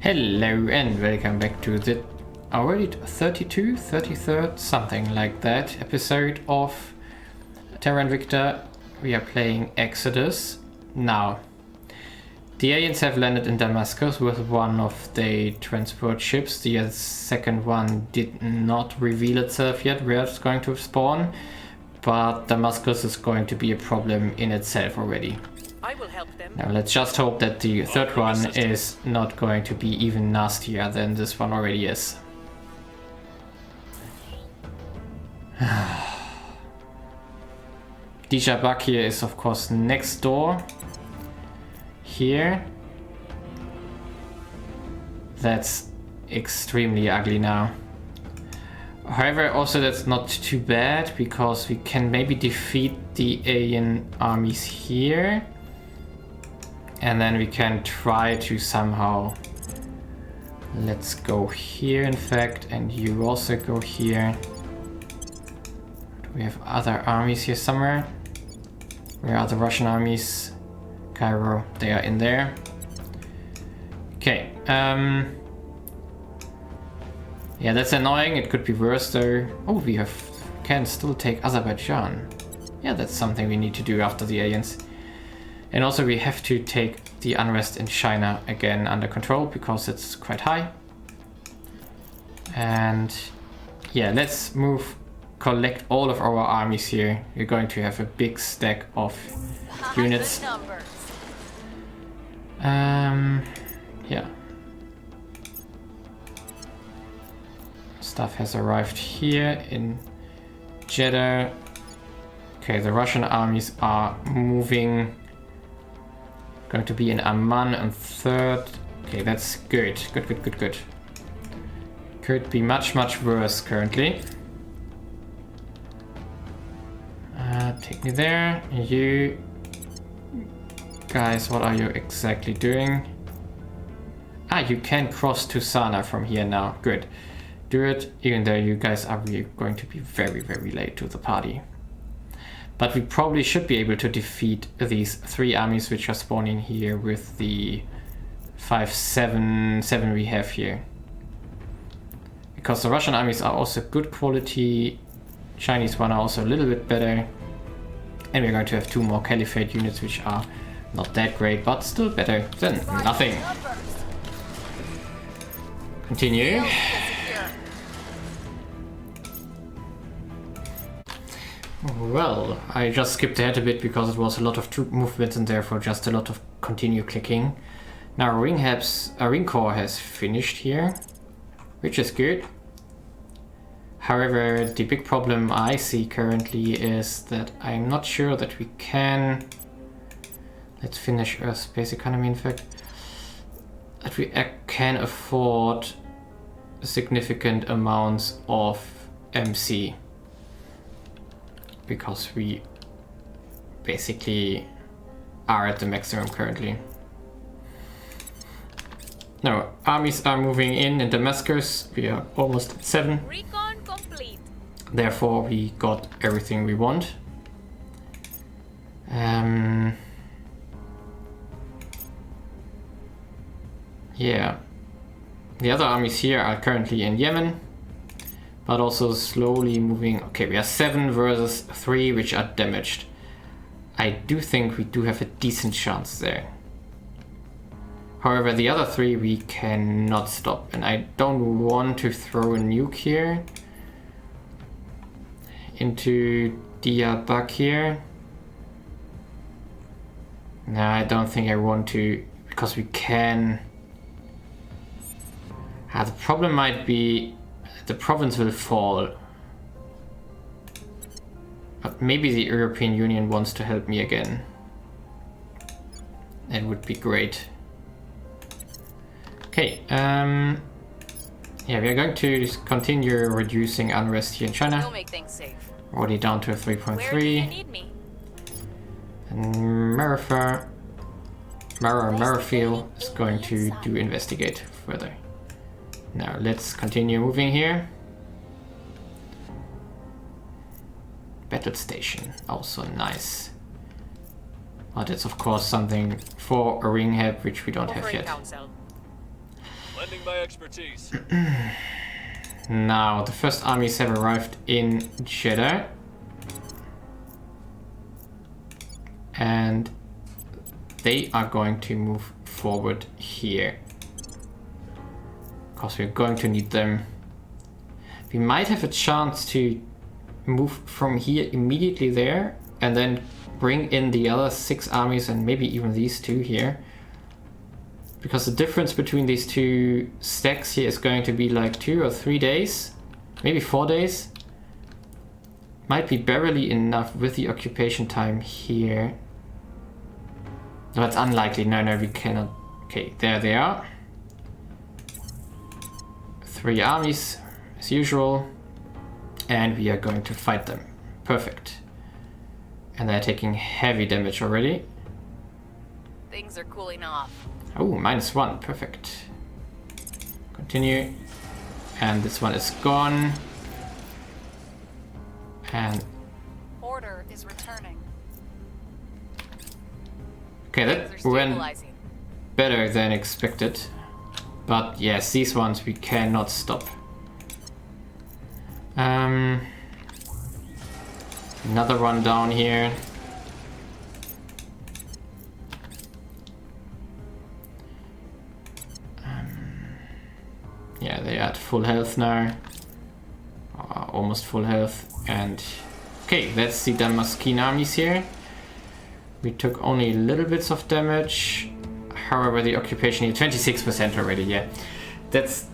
Hello and welcome back to the already 32, 33rd, something like that, episode of Terra Invicta. We are playing Exodus. Now, the aliens have landed in Damascus with one of the transport ships. The second one did not reveal itself yet where it's going to spawn, but Damascus is going to be a problem in itself already. I will help them. Now let's just hope that the third one is not going to be even nastier than this one already is. Dijabak here is of course next door. Here. That's extremely ugly now. However, also that's not too bad because we can maybe defeat the alien armies here. And then we can try to somehow... Let's go here, in fact, and you also go here. Do we have other armies here somewhere? Where are the Russian armies? Cairo, they are in there. Okay, yeah, that's annoying. It could be worse though. Oh, we can still take Azerbaijan. Yeah, that's something we need to do after the aliens. And also we have to take the unrest in China again under control because it's quite high. And yeah, let's collect all of our armies here. We're going to have a big stack of units. Yeah. Stuff has arrived here in Jeddah. Okay, the Russian armies are moving. Going to be in Amman and third. Okay, that's good. Good. Could be much worse currently. Take me there. You guys, what are you exactly doing? Ah, you can cross to Sana from here now. Good. Do it, even though you guys are really going to be very late to the party. But we probably should be able to defeat these three armies which are spawning here with the 5-7 we have here. Because the Russian armies are also good quality, Chinese one are also a little bit better. And we're going to have two more Caliphate units which are not that great, but still better than nothing. Continue. Well, I just skipped ahead a bit because it was a lot of troop movements and therefore just a lot of continue clicking. Now Ring Corps has finished here, which is good. However, the big problem I see currently is that I'm not sure that we can... Let's finish Earth Space Economy, in fact. That we can afford significant amounts of MC. Because we basically are at the maximum currently. No, armies are moving in Damascus. We are almost at 7. Recon complete. Therefore, we got everything we want. Yeah. The other armies here are currently in Yemen. But also slowly moving. Okay, we are 7 versus 3 which are damaged. I do think we do have a decent chance there. However, the other 3 we cannot stop, and I don't want to throw a nuke here into Diyarbakir. No, I don't think I want to, because we can. The problem might be the province will fall. But maybe the European Union wants to help me again. That would be great. Okay, yeah, we are going to continue reducing unrest here in China. We'll make things safe. Already down to 3.3. Where do you need me? And Merrifield is going to investigate further. Now let's continue moving here. Battle station, also nice. But it's of course something for a ring head which we don't have yet. lending my expertise. Now, the first armies have arrived in Jeddah. And they are going to move forward here. Because we're going to need them. We might have a chance to move from here immediately there and then bring in the other 6 armies and maybe even these 2 here. Because the difference between these 2 stacks here is going to be like 2 or 3 days, maybe 4 days. Might be barely enough with the occupation time here. No, it's unlikely. No, we cannot. Okay, there they are. 3 armies as usual. And we are going to fight them. Perfect. And they're taking heavy damage already. Things are cooling off. Oh, -1. Perfect. Continue. And this one is gone. And Order is returning. okay, Things that are went stabilizing. better than expected. But yes, these ones we cannot stop. Another one down here. Yeah, they are at full health now. Almost full health. And okay, that's the Damascene armies here. We took only little bits of damage. However, the occupation here, 26% already, yeah. That's...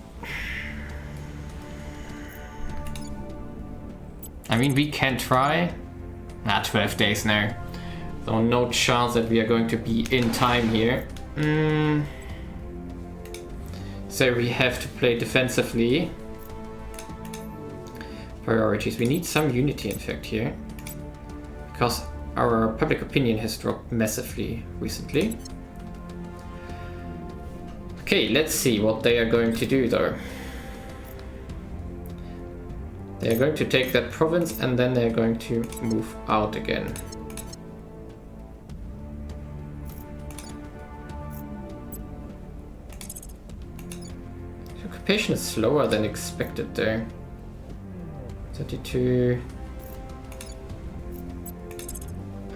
I mean, we can try. 12 days now. So no chance that we are going to be in time here. So we have to play defensively. Priorities. We need some unity, in fact, here. Because our public opinion has dropped massively recently. Okay, let's see what they are going to do, though. They are going to take that province and then they're going to move out again. The occupation is slower than expected there. 32.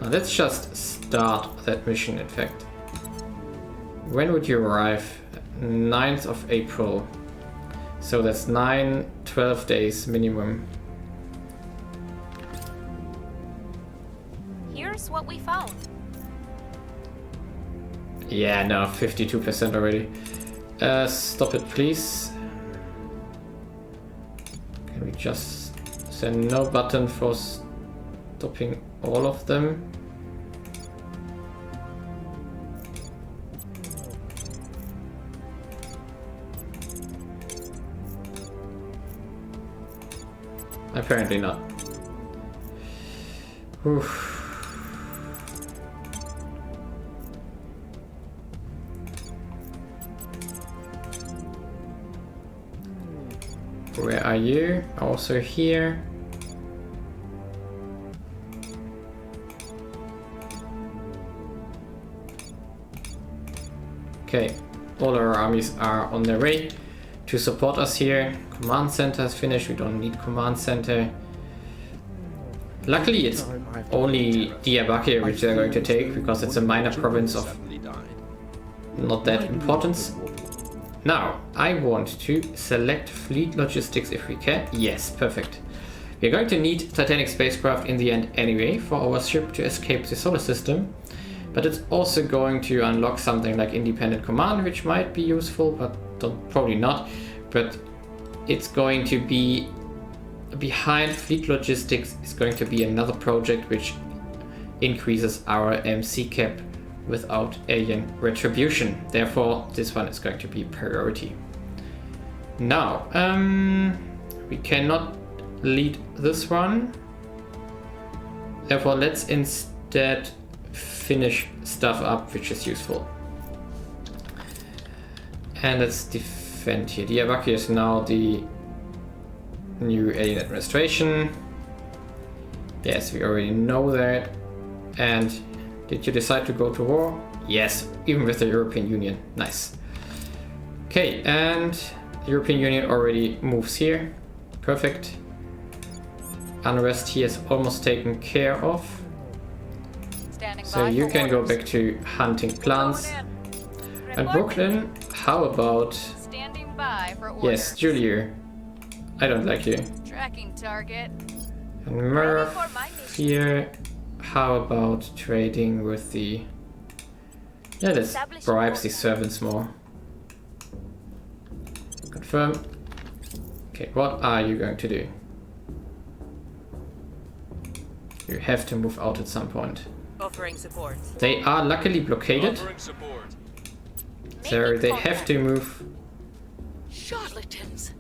Let's just start that mission, in fact. When would you arrive? 9th of April. So that's 12 days minimum. Here's what we found. Yeah, no, 52% already. Stop it, please. Can we just send no button for stopping all of them? Apparently not. Oof. Where are you? Also here. Okay, all our armies are on their way to support us here. Command center is finished, we don't need command center. Luckily it's only Diyarbakir which they're going to take, because it's a minor province of not that importance. Now, I want to select fleet logistics if we can. Yes, perfect. We're going to need Titanic spacecraft in the end anyway for our ship to escape the solar system. But it's also going to unlock something like independent command, which might be useful, but probably not. But it's going to be behind fleet logistics is going to be another project which increases our MC cap without alien retribution. Therefore, this one is going to be priority. Now, we cannot lead this one. Therefore, let's instead finish stuff up which is useful. And let's defend here. Diyarbakir is now the new alien administration. Yes, we already know that. And did you decide to go to war? Yes, even with the European Union. Nice. Okay, and the European Union already moves here. Perfect. Unrest here is almost taken care of. Standing So by you for can go orders. back to hunting plants. Going in. And Brooklyn, how about... Standing by for orders. Yes, Julia. I don't like you. Tracking target. And Ready for my Murph mission. here, how about trading with the... Yeah, let's bribe the servants more. Confirm. Okay, what are you going to do? You have to move out at some point. Offering support. They are luckily blockaded, Offering support. so they have to move. Charlatans.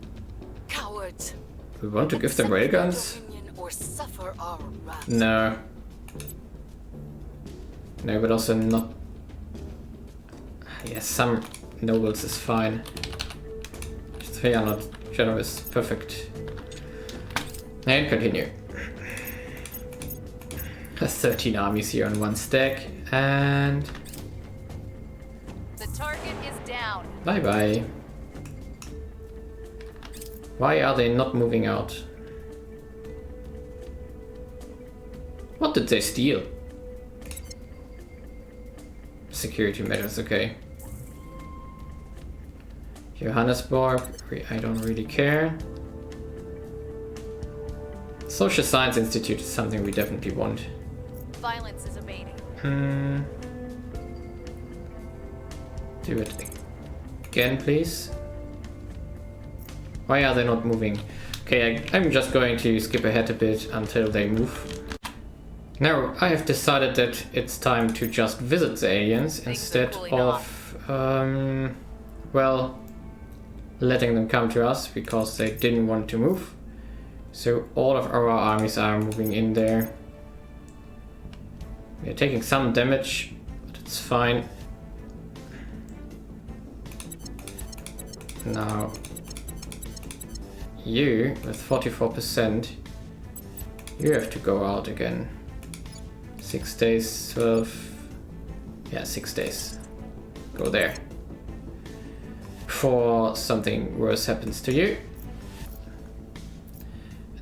Cowards. We want to give them railguns? Or suffer our wrath. No. No, but also not... Yes, some nobles is fine. 3 are not generous. Perfect. And continue. 13 armies here on one stack. And... The target is down. bye bye. Why are they not moving out? What did they steal? Security measures, okay. Johannesburg, I don't really care. Social Science Institute is something we definitely want. Violence is abating. Do it again, please. Why are they not moving? Okay, I'm just going to skip ahead a bit until they move. Now, I have decided that it's time to just visit the aliens instead of, well, letting them come to us because they didn't want to move. So all of our armies are moving in there. We are taking some damage, but it's fine. Now, you, with 44%, you have to go out again. 6 days, 12... yeah, 6 days. Go there. Before something worse happens to you.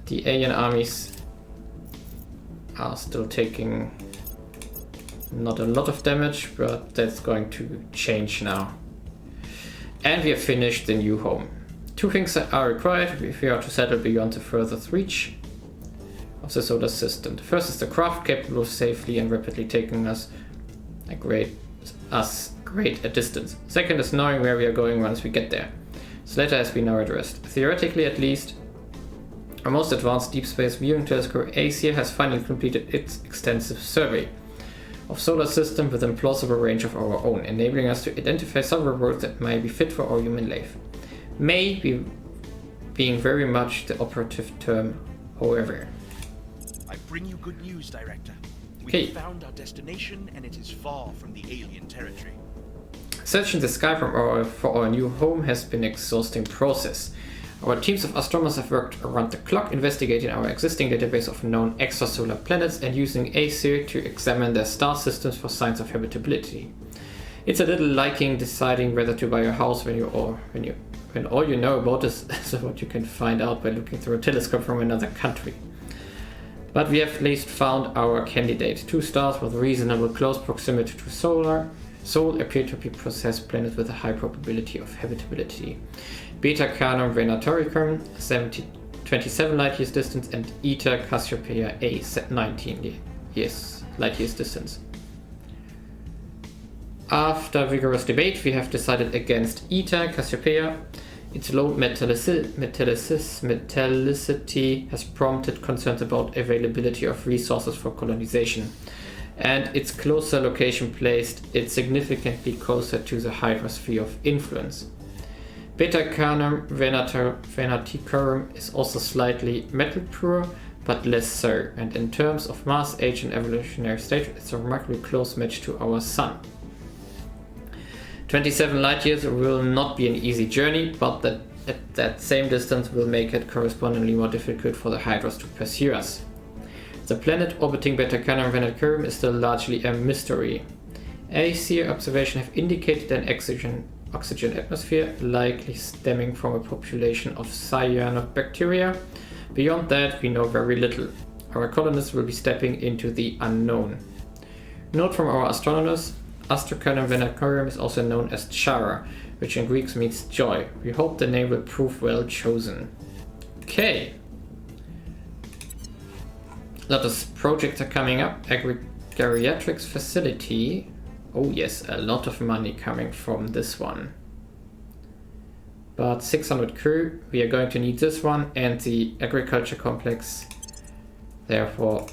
The alien armies are still taking not a lot of damage, but that's going to change now. And we have finished the new home. 2 things are required if we are to settle beyond the furthest reach of the solar system. The first is the craft capable of safely and rapidly taking us a great a distance. Second is knowing where we are going once we get there. This latter has been now addressed. Theoretically, at least, our most advanced deep space viewing telescope ACEA has finally completed its extensive survey of solar system within plausible range of our own, enabling us to identify several worlds that may be fit for our human life. May be being very much the operative term, however. I bring you good news, Director. We Okay. have found our destination and it is far from the alien territory. Searching the sky for our new home has been an exhausting process. Our teams of astronomers have worked around the clock investigating our existing database of known extrasolar planets and using ACEA to examine their star systems for signs of habitability. It's a little liking deciding whether to buy a house when all you know about is what you can find out by looking through a telescope from another country. But we have at least found our candidate. 2 stars with reasonable close proximity to Sol appear to be possessed planets with a high probability of habitability. Beta Carnum Venatoricum, 27 light years distance, and Eta Cassiopeia A, 19 light years distance. After vigorous debate, we have decided against Eta Cassiopeia. Its low metallicity has prompted concerns about availability of resources for colonization, and its closer location placed it significantly closer to the hydrosphere of influence. Beta Carnum Venaticorum is also slightly metal poor, but less so, and in terms of mass, age, and evolutionary stage, it's a remarkably close match to our Sun. 27 light years will not be an easy journey, but at that same distance will make it correspondingly more difficult for the Hydras to pursue us. The planet orbiting Beta Carnum Venaticorum is still largely a mystery. ACEA observations have indicated an oxygen atmosphere, likely stemming from a population of cyanobacteria. Beyond that, we know very little. Our colonists will be stepping into the unknown. Note from our astronomers, Astrocanum Venacorium is also known as Chara, which in Greek means joy. We hope the name will prove well chosen. Okay. A lot of projects are coming up. Geriatrics facility. Oh yes, a lot of money coming from this one. But 600 crew, we are going to need this one and the agriculture complex. Therefore,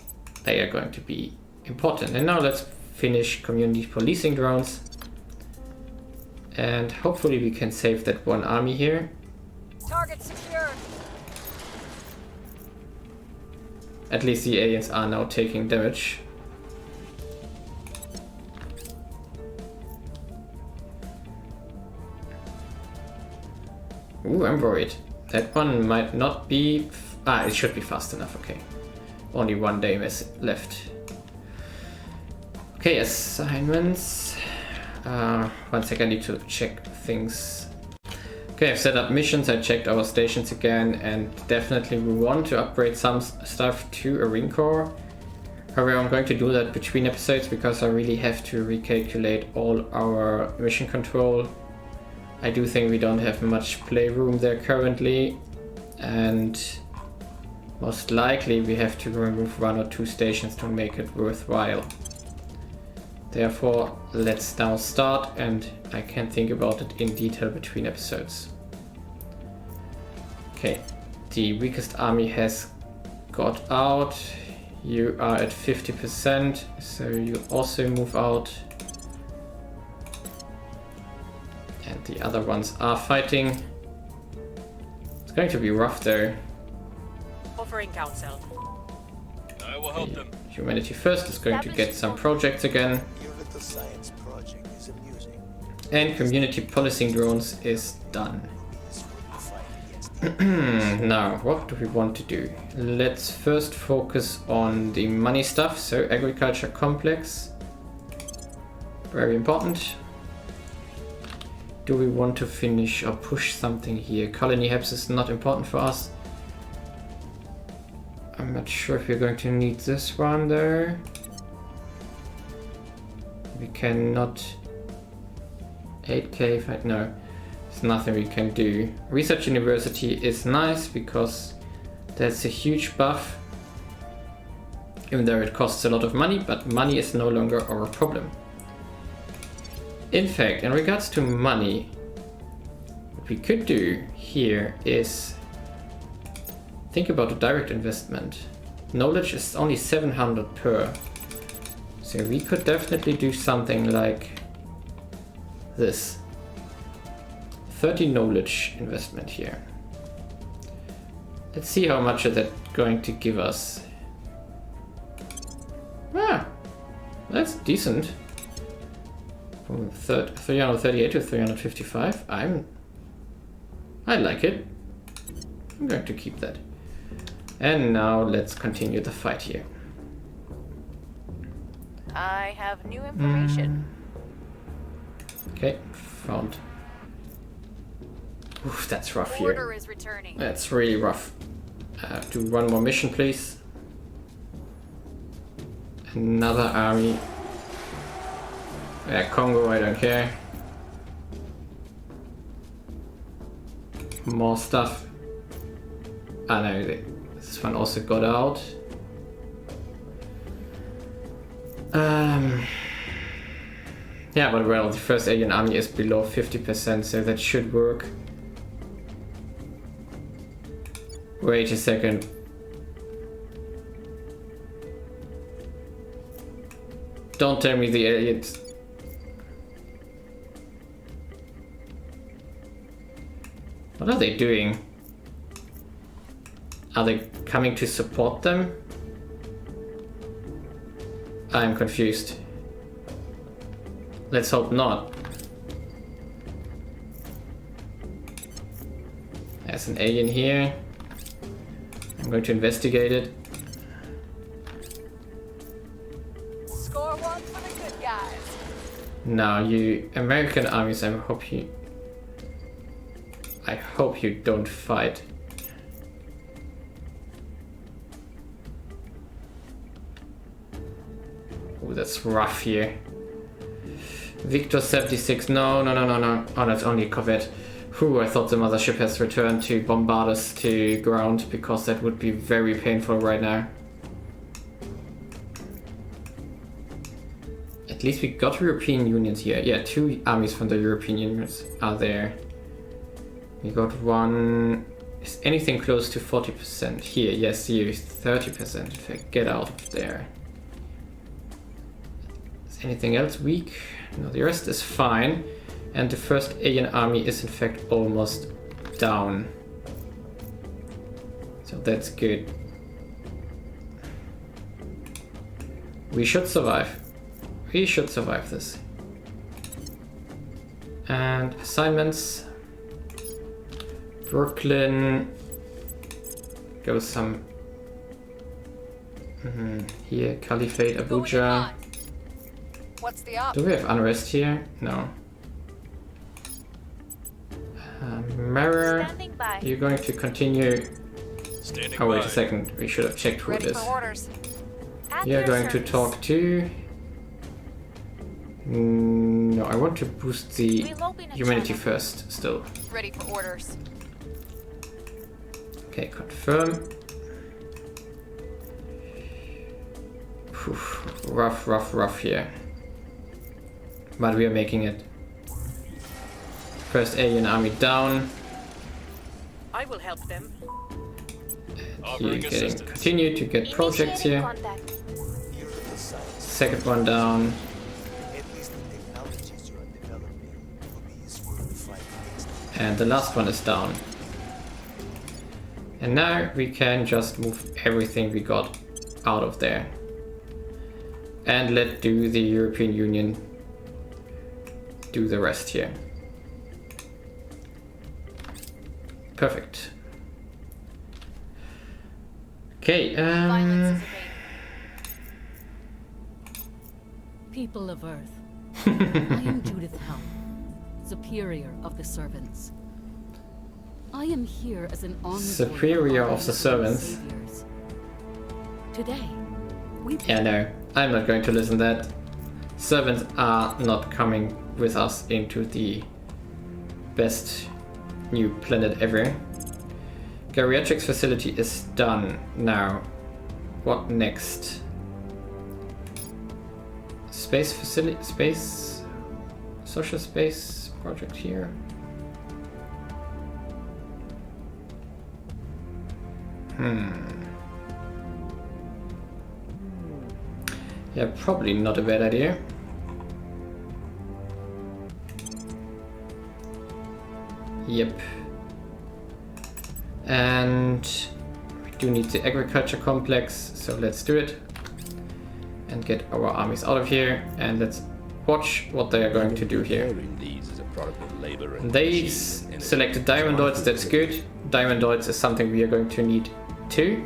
they are going to be important. And now let's finish community policing drones. And hopefully we can save that one army here. Target secured. At least the aliens are now taking damage. Ooh, I'm worried. That one might not be... it should be fast enough, okay. Only 1 day left. Okay, assignments. 1 second, I need to check things. Okay, I've set up missions, I checked our stations again, and definitely we want to upgrade some stuff to a ring core. However, I'm going to do that between episodes because I really have to recalculate all our mission control. I do think we don't have much playroom there currently, and most likely we have to remove 1 or 2 stations to make it worthwhile. Therefore, let's now start, and I can think about it in detail between episodes. Okay, the weakest army has got out. You are at 50%, so you also move out. And the other ones are fighting. It's going to be rough though. Offering counsel. I will help them. Humanity First is going to get some projects again. Your little science project is amusing. And community policing drones is done. This will be fight against Now, what do we want to do? Let's first focus on the money stuff. So agriculture complex. Very important. Do we want to finish or push something here? Colony Hebs is not important for us. I'm not sure if we're going to need this one there. We cannot 8k fight, no. There's nothing we can do. Research University is nice because that's a huge buff. Even though it costs a lot of money, but money is no longer our problem. In fact, in regards to money, what we could do here is think about a direct investment. Knowledge is only 700 per. So we could definitely do something like this. 30 knowledge investment here. Let's see how much is that going to give us. Ah, that's decent. From 338 to 355. I like it. I'm going to keep that. And now let's continue the fight here. I have new information. Okay, found. Oof, that's rough Order here. is returning. That's really rough. Do 1 more mission, please. Another army. Congo, I don't care. More stuff. Ah no, this one also got out. Yeah, but well, the first alien army is below 50%, so that should work. Wait a second. Don't tell me the aliens. What are they doing? Are they coming to support them? I'm confused. Let's hope not. There's an alien here. I'm going to investigate it. Score 1 for the good guys. Now, you American armies, I hope you I hope you don't fight. Oh, that's rough here. Victor 76, no. Oh, that's only a corvette. Whew, I thought the mothership has returned to bombard us to ground, because that would be very painful right now. At least we got European unions here. Yeah, 2 armies from the European unions are there. We got one. Is anything close to 40%? Here, yes, here is 30%. In fact, get out of there. Is anything else weak? No, the rest is fine. And the first alien army is in fact almost down. So that's good. We should survive. We should survive this. And assignments. Brooklyn. Go some. Here, Caliphate, Abuja. What's the op? Do we have unrest here? No. Mirror. Standing by. You're going to continue. Standing Oh, wait by. a second. We should have checked who it Ready is. for orders. At You're your going to service. talk to. No, I want to boost the Reloading a humanity channel. first, still. Ready for orders. Okay, confirm. Whew, rough here. But we are making it. First alien army down. I will help them. Here getting continue to get projects Initiating here. contact. Beautiful science. Second one down. At least the technologies you are developing will be useful in the fight against the And the last one is down. And now we can just move everything we got out of there. And let do the European Union do the rest here. Perfect. Okay, Violence is abating. People of Earth, I am Judith Helm, superior of the servants. I am here as an envoy Superior of the our servants. saviors. Today, we Yeah, no, I'm not going to listen to that. Servants are not coming with us into the best new planet ever. Geriatrics facility is done. Now, what next? Space facility, space, social space project here. Yeah, probably not a bad idea. Yep. And we do need the agriculture complex, so let's do it. And get our armies out of here, and let's watch what they are going to do here. These is a product of labor and They machines, and selected diamondoids, that's good. Diamondoids is something we are going to need too.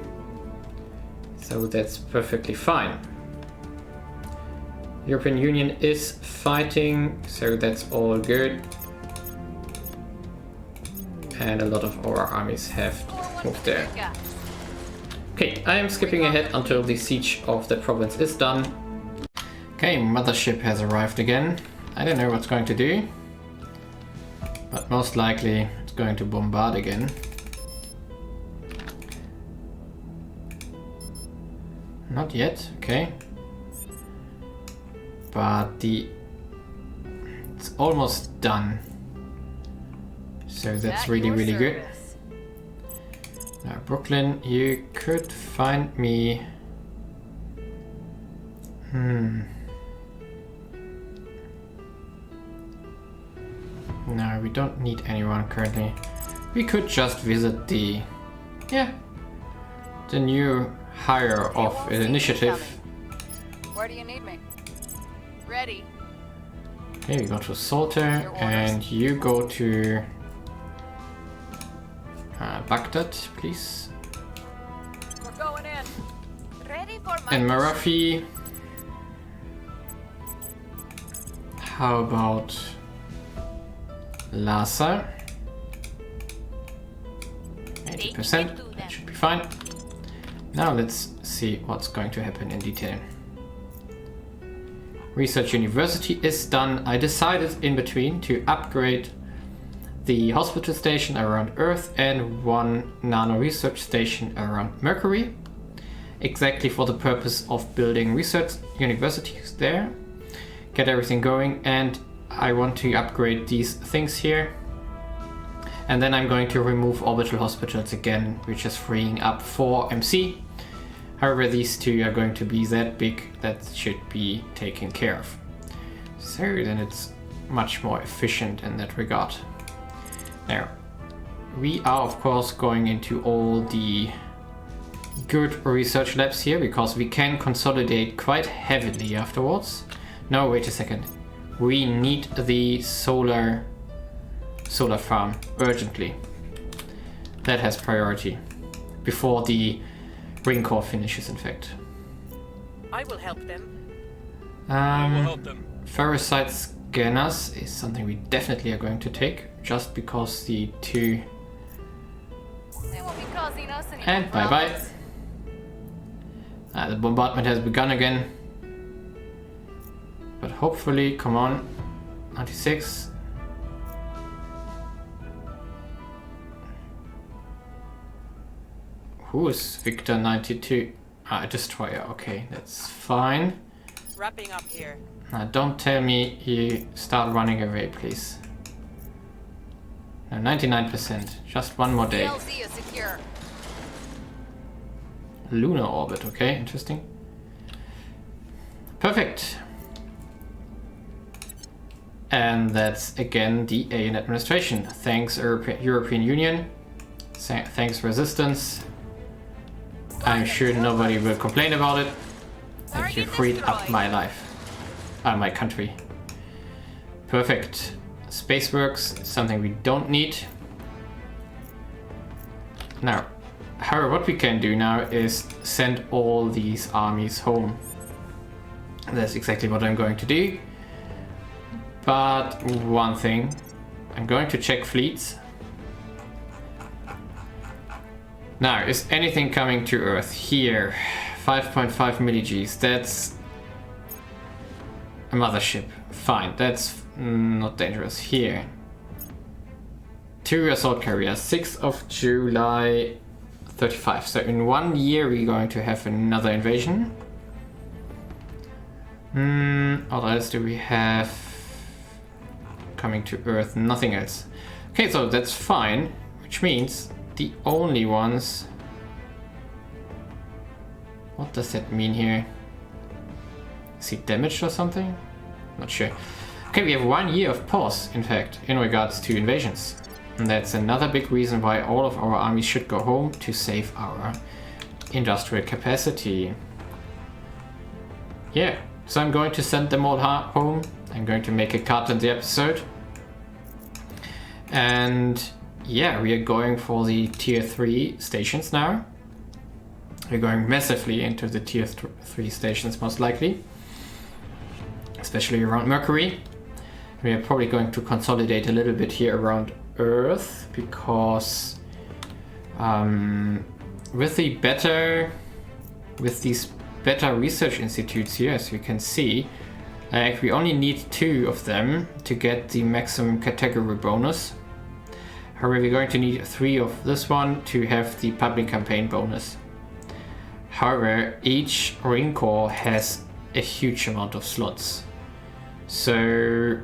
So that's perfectly fine. European Union is fighting, so that's all good. And a lot of our armies have moved there. Okay, I am skipping ahead until the siege of the province is done. Okay, mothership has arrived again. I don't know what's going to do, but most likely it's going to bombard again. Not yet, okay. But it's almost done. So that's really good. Now, Brooklyn, you could find me. No, we don't need anyone currently. We could just visit the new hire of an initiative. Where do you need me? Ready. Okay, we go to Salter, and you go to Baghdad, please. We're going in. Ready for my And Marafi. How about Lhasa? 80%. That should be fine. Now let's see what's going to happen in detail. Research University is done. I decided in between to upgrade the hospital station around Earth and one nano research station around Mercury. Exactly for the purpose of building research universities there. Get everything going, and I want to upgrade these things here. And then I'm going to remove orbital hospitals again, which is freeing up 4 MC. However, these two are going to be that big that should be taken care of. So then it's much more efficient in that regard. Now, we are of course going into all the good research labs here because we can consolidate quite heavily afterwards. No, wait a second. We need the solar farm urgently. That has priority before the ring core finishes, in fact. I will help them. Ferrocite scanners is something we definitely are going to take, just because the two. They won't be causing us any And bye bye. The bombardment has begun again. But hopefully, come on, 96. Who is Victor 92? Ah, a destroyer. Okay, that's fine. Wrapping up here. Now, don't tell me you start running away, please. No, 99%. Just one more day. LZ is secure. Lunar orbit. Okay, interesting. Perfect. And that's again the alien administration. Thanks European Union. Thanks Resistance. I'm sure nobody will complain about it. Thank you, freed up my life. My country. Perfect. Spaceworks, something we don't need. Now, however, what we can do now is send all these armies home. That's exactly what I'm going to do. But one thing, I'm going to check fleets. Now, is anything coming to Earth? Here, 5.5 milli-Gs, that's a mothership. Fine, that's not dangerous. Here, 2 assault carriers, 6th of July 35. So in 1 year we're going to have another invasion. What else do we have coming to Earth? Nothing else. Okay, so that's fine, which means the only ones... What does that mean here? Is he damaged or something? Not sure. Okay, we have 1 year of pause, in fact, in regards to invasions. And that's another big reason why all of our armies should go home, to save our industrial capacity. Yeah, so I'm going to send them all home. I'm going to make a cut in the episode. And yeah, we are going for the tier 3 stations now. We're going massively into the tier 3 stations, most likely. Especially around Mercury. We are probably going to consolidate a little bit here around Earth, because with these better research institutes here, as you can see, we only need 2 of them to get the maximum category bonus. However, we're going to need 3 of this one to have the public campaign bonus. However, each ring core has a huge amount of slots. So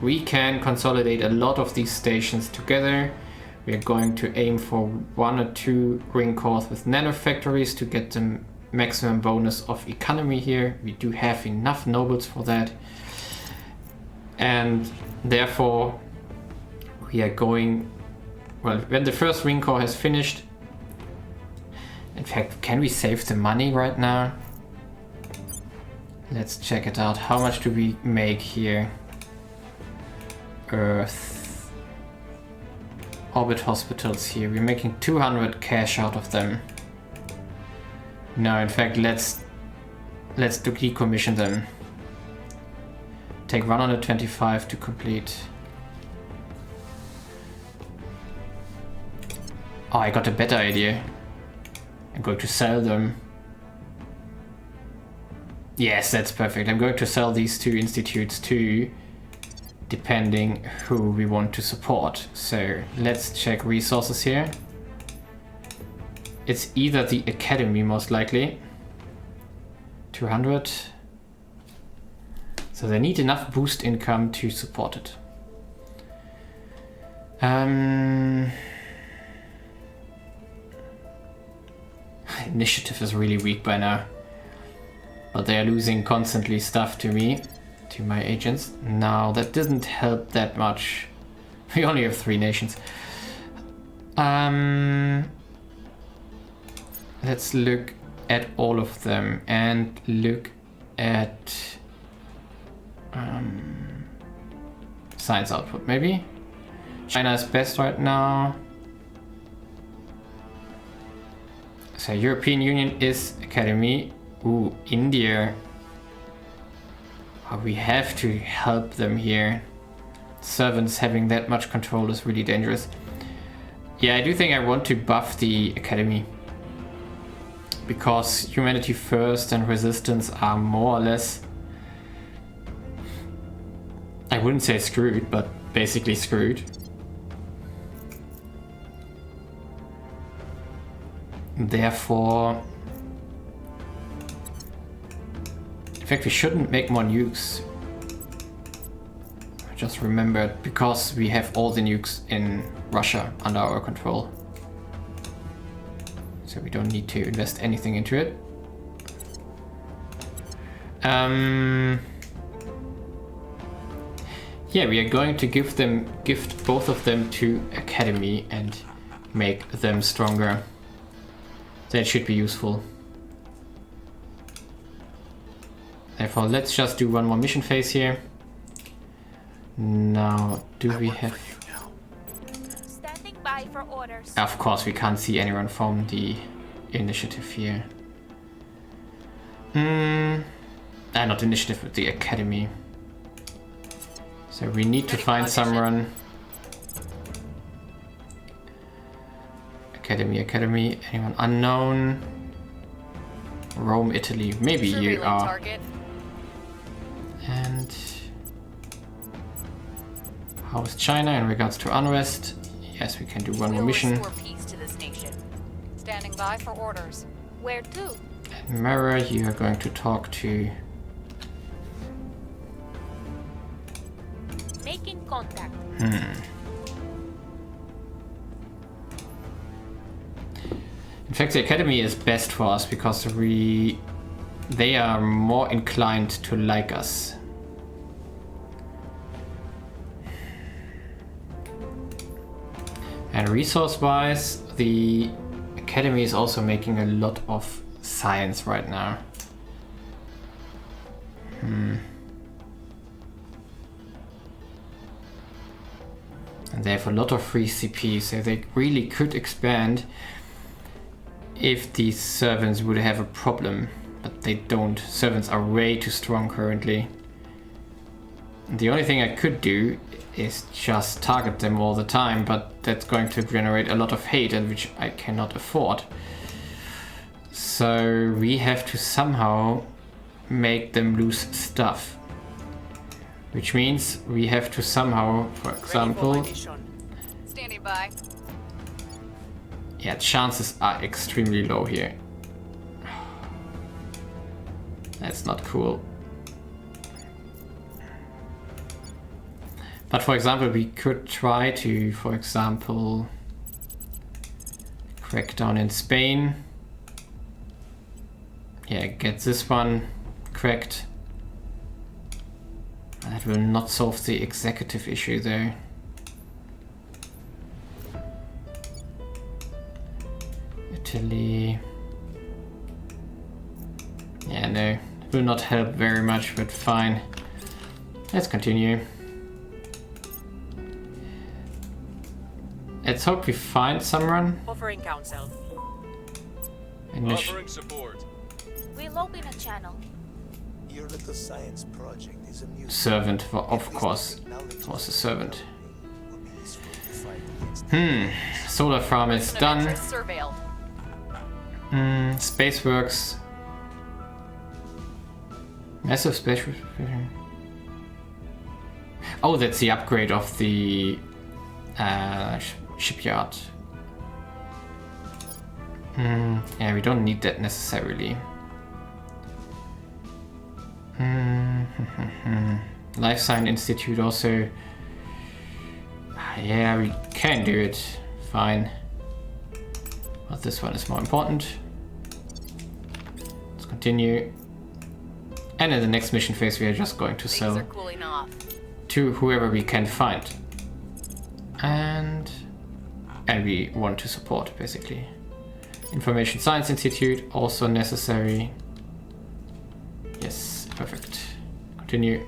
we can consolidate a lot of these stations together. We are going to aim for 1 or 2 ring cores with nanofactories to get the maximum bonus of economy here. We do have enough nobles for that. And therefore we are going, well, when the first ring core has finished. In fact, can we save the money right now? Let's check it out. How much do we make here? Earth. Orbit hospitals here. We're making 200 cash out of them. No, in fact, let's decommission them. Take 125 to complete. Oh, I got a better idea. I'm going to sell them. Yes, that's perfect. I'm going to sell these 2 institutes too, depending who we want to support. So let's check resources here. It's either the academy, most likely. 200. So they need enough boost income to support it. Initiative is really weak by now. But they are losing constantly stuff to me, to my agents. Now that doesn't help that much. We only have 3 nations. Let's look at all of them and look at science output maybe. China is best right now. So European Union is academy. Ooh, India. Oh, we have to help them here. Servants having that much control is really dangerous. Yeah, I do think I want to buff the academy. Because humanity first and resistance are more or less... I wouldn't say screwed, but basically screwed. Therefore... In fact, we shouldn't make more nukes. I just remembered, because we have all the nukes in Russia under our control. So we don't need to invest anything into it. Yeah, we are going to gift both of them to Academy and make them stronger. That should be useful. Therefore, let's just do one more mission phase here. Now, do we have... Standing by for orders. Of course, we can't see anyone from the initiative here. Not initiative, but the academy. So we need to find someone. Academy, anyone unknown? Rome, Italy, maybe you are. Target. And how's China in regards to unrest? Yes, we can do one more mission. Restore peace to this nation. Standing by for orders. Where to? And Mara, you are going to talk to... Making contact. In fact, the academy is best for us because they are more inclined to like us. And resource-wise, the academy is also making a lot of science right now. And they have a lot of free CP, so they really could expand if these servants would have a problem. But they don't. Servants are way too strong currently. The only thing I could do is just target them all the time, but that's going to generate a lot of hate, and which I cannot afford. So we have to somehow make them lose stuff. Which means we have to somehow, for example... Standing by. Yeah, chances are extremely low here. That's not cool. But for example, we could try to, for example, crack down in Spain. Yeah, get this one cracked. That will not solve the executive issue though. Italy. Yeah, no, it will not help very much, but fine. Let's continue. Let's hope we find someone. Offering counsel. Offering support. We'll open a channel. Your little science project is amusing. Servant, of course, was a servant. fight against Solar farm is done. Surveilled. Spaceworks. Massive space. Oh, that's the upgrade of the shipyard. Yeah, we don't need that necessarily. Life Science Institute also. Yeah, we can do it. Fine. But this one is more important. Let's continue. And in the next mission phase, we are just going to Things are sell cooling off. to whoever we can find. And we want to support, basically. Information Science Institute, also necessary. Yes, perfect. Continue.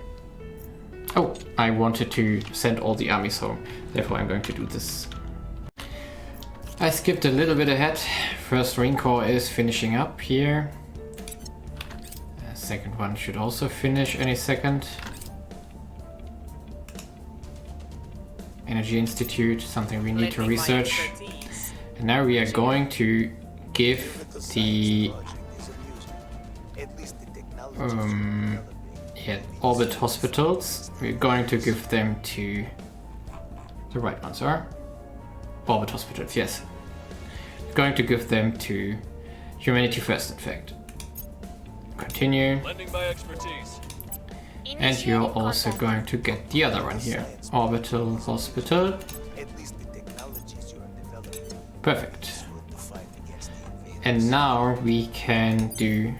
Oh, I wanted to send all the armies home, therefore I'm going to do this. I skipped a little bit ahead. First Marine Corps is finishing up here. Second one should also finish any second. Energy Institute, something we need to research. And now we are going to give the orbit hospitals. We're going to give them to the right ones, are orbit hospitals, yes. We're going to give them to Humanity First, in fact. Continue. Lending my expertise. And you're also going to get the other one here. Orbital Hospital. Perfect. And now we can do...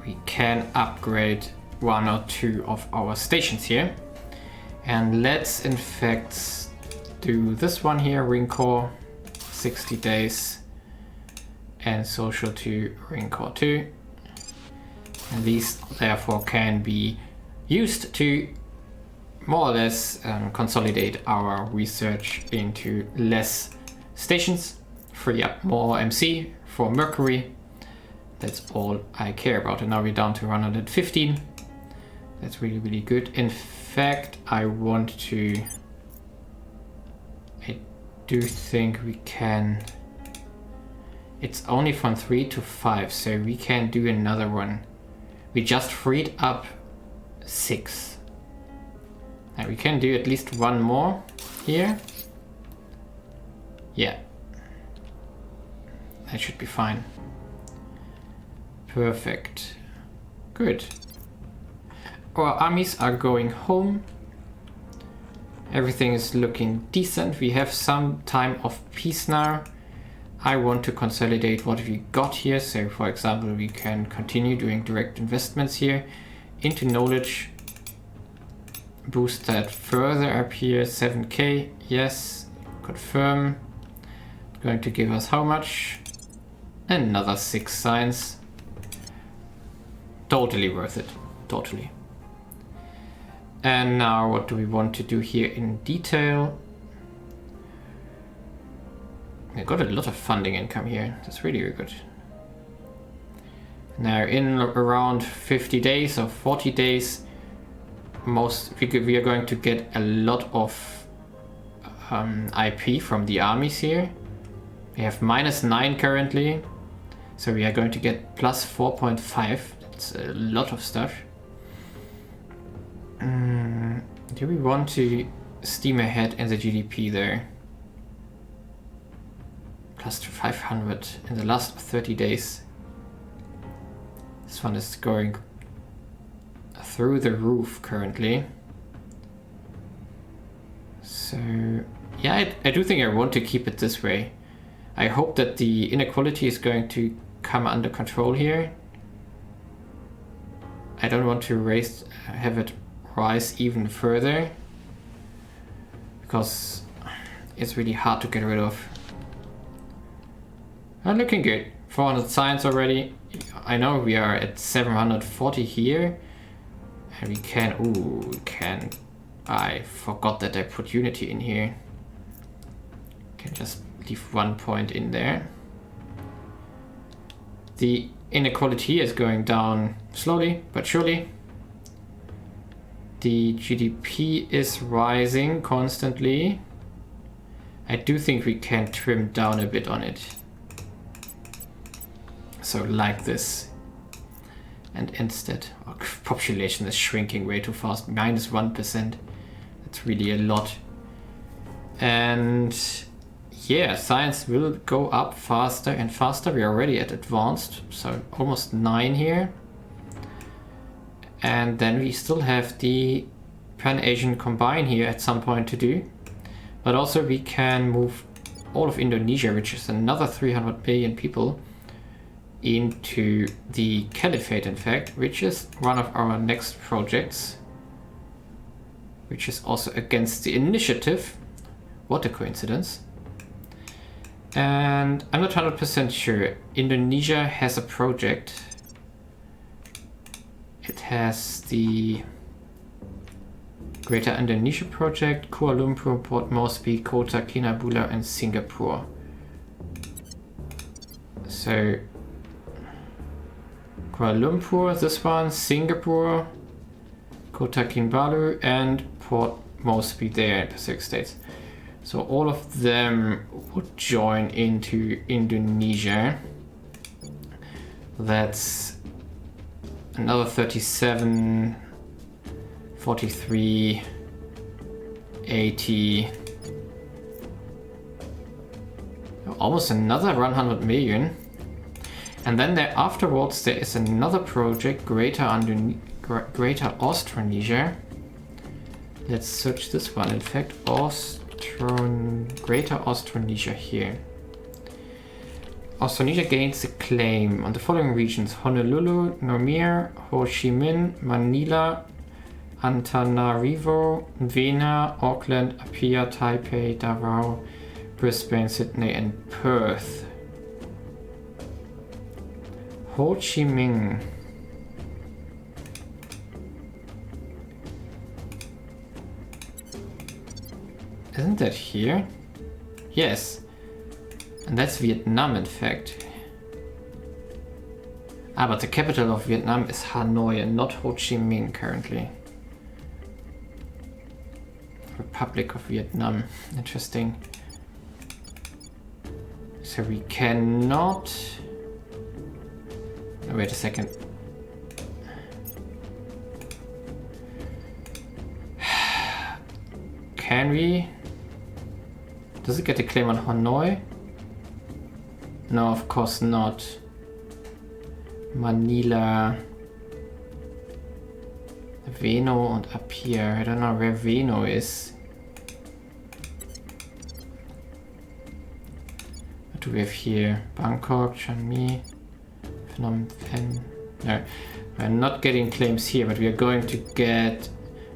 We can upgrade one or two of our stations here. And let's in fact do this one here, Marine Corps, 60 days. And social to Marine Corps 2. And these therefore can be used to more or less consolidate our research into less stations, free up more MC for Mercury. That's all I care about. And now we're down to 115. That's really, really good. In fact, I do think we can... It's only from 3 to 5, so we can do another one. We just freed up 6. And we can do at least one more here. Yeah. That should be fine. Perfect. Good. Our armies are going home. Everything is looking decent. We have some time of peace now. I want to consolidate what we got here. So for example, we can continue doing direct investments here into knowledge. Boost that further up here, 7k, yes, confirm. Going to give us how much? Another 6 science. Totally worth it, totally. And now what do we want to do here in detail? We got a lot of funding income here. That's really, really good. Now in around 50 days or 40 days, we are going to get a lot of IP from the armies here. We have -9 currently, so we are going to get plus 4.5. That's a lot of stuff. Do we want to steam ahead in the GDP there? Plus 500 in the last 30 days. This one is going through the roof currently. So yeah, I do think I want to keep it this way. I hope that the inequality is going to come under control here. I don't want to have it rise even further, because it's really hard to get rid of. Looking good. 400 science already. I know we are at 740 here. And we can... I forgot that I put unity in here. Can just leave 1 point in there. The inequality is going down slowly but surely. The GDP is rising constantly. I do think we can trim down a bit on it. So like this. And instead, our population is shrinking way too fast. -1%. That's really a lot. And yeah, science will go up faster and faster. We're already at advanced, so almost 9 here. And then we still have the Pan-Asian Combine here at some point to do. But also we can move all of Indonesia, which is another 300 billion people, into the Caliphate, in fact, which is one of our next projects, which is also against the initiative. What a coincidence. And I'm not 100% sure. Indonesia has a project. It has the Greater Indonesia Project, Kuala Lumpur, Port Moresby, Kota Kinabalu, and Singapore. So Kuala Lumpur, this one, Singapore, Kota Kinabalu, and Port Moresby there in Pacific States. So all of them would join into Indonesia. That's another 37, 43, 80, almost another 100 million. And then there afterwards there is another project, Greater Austronesia. Let's search this one. In fact, Greater Austronesia here. Austronesia gains a claim on the following regions: Honolulu, Noumea, Ho Chi Minh, Manila, Antananarivo, Vienna, Auckland, Apia, Taipei, Davao, Brisbane, Sydney, and Perth. Ho Chi Minh. Isn't that here? Yes. And that's Vietnam, in fact. Ah, but the capital of Vietnam is Hanoi and not Ho Chi Minh currently. Republic of Vietnam. Interesting. So we cannot... Oh, wait a second. Can we? Does it get a claim on Hanoi? No, of course not. Manila. Veno und Apia. I don't know where Veno is. What do we have here? Bangkok, Chiang Mai, Phnom Penh. No, we're not getting claims here, but we are going to get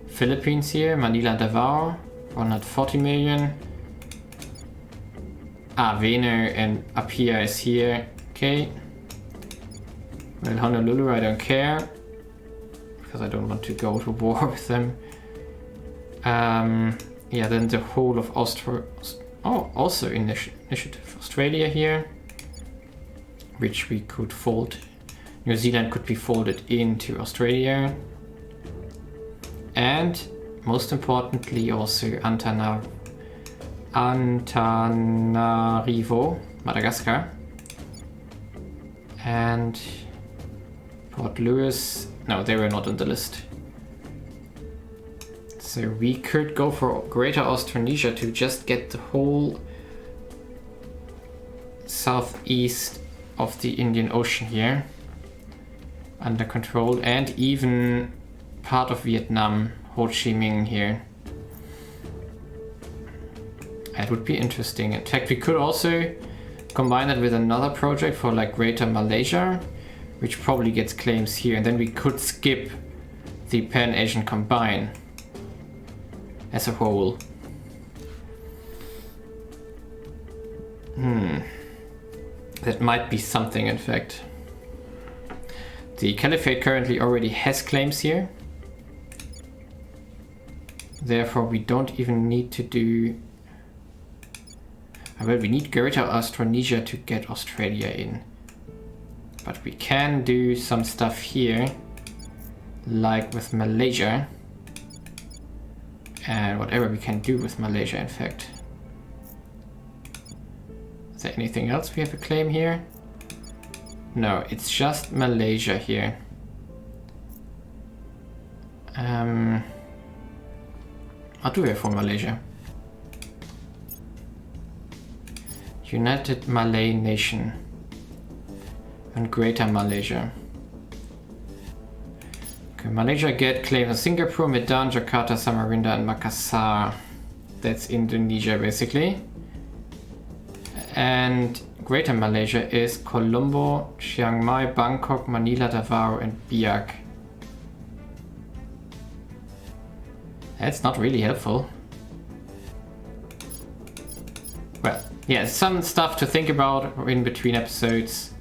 Philippines here. Manila, Davao, 140 million. Ah, Veno and Apia is here. Okay. Well, Honolulu, I don't care, because I don't want to go to war with them. Yeah, then the whole of also Initiative Australia here, which we could fold. New Zealand could be folded into Australia. And most importantly also Antananarivo, Madagascar. And Port Louis, no, they were not on the list. So we could go for Greater Austronesia to just get the whole southeast of the Indian Ocean here under control, and even part of Vietnam, Ho Chi Minh here. That would be interesting. In fact, we could also combine it with another project for like Greater Malaysia, which probably gets claims here, and then we could skip the Pan-Asian Combine as a whole. That might be something, in fact. The Caliphate currently already has claims here. Therefore, we don't even need to do... Well, we need Greater Austronesia to get Australia in. But we can do some stuff here, like with Malaysia. And whatever we can do with Malaysia, in fact. Is there anything else we have a claim here? No, it's just Malaysia here. What do we have for Malaysia? United Malay Nation and Greater Malaysia. Okay, Malaysia get claims in Singapore, Medan, Jakarta, Samarinda and Makassar. That's Indonesia basically. And Greater Malaysia is Colombo, Chiang Mai, Bangkok, Manila, Davao and Biak. That's not really helpful. Well, yeah, some stuff to think about in between episodes.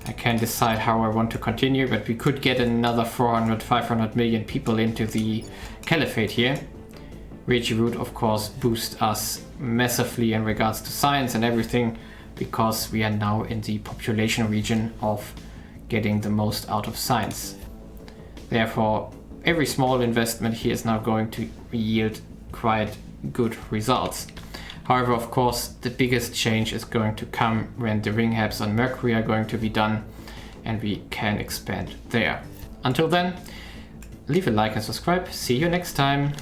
I can decide how I want to continue, but we could get another 400-500 million people into the caliphate here, which would of course boost us massively in regards to science and everything, because we are now in the population region of getting the most out of science. Therefore, every small investment here is now going to yield quite good results. However, of course, the biggest change is going to come when the ring habs on Mercury are going to be done and we can expand there. Until then, leave a like and subscribe. See you next time.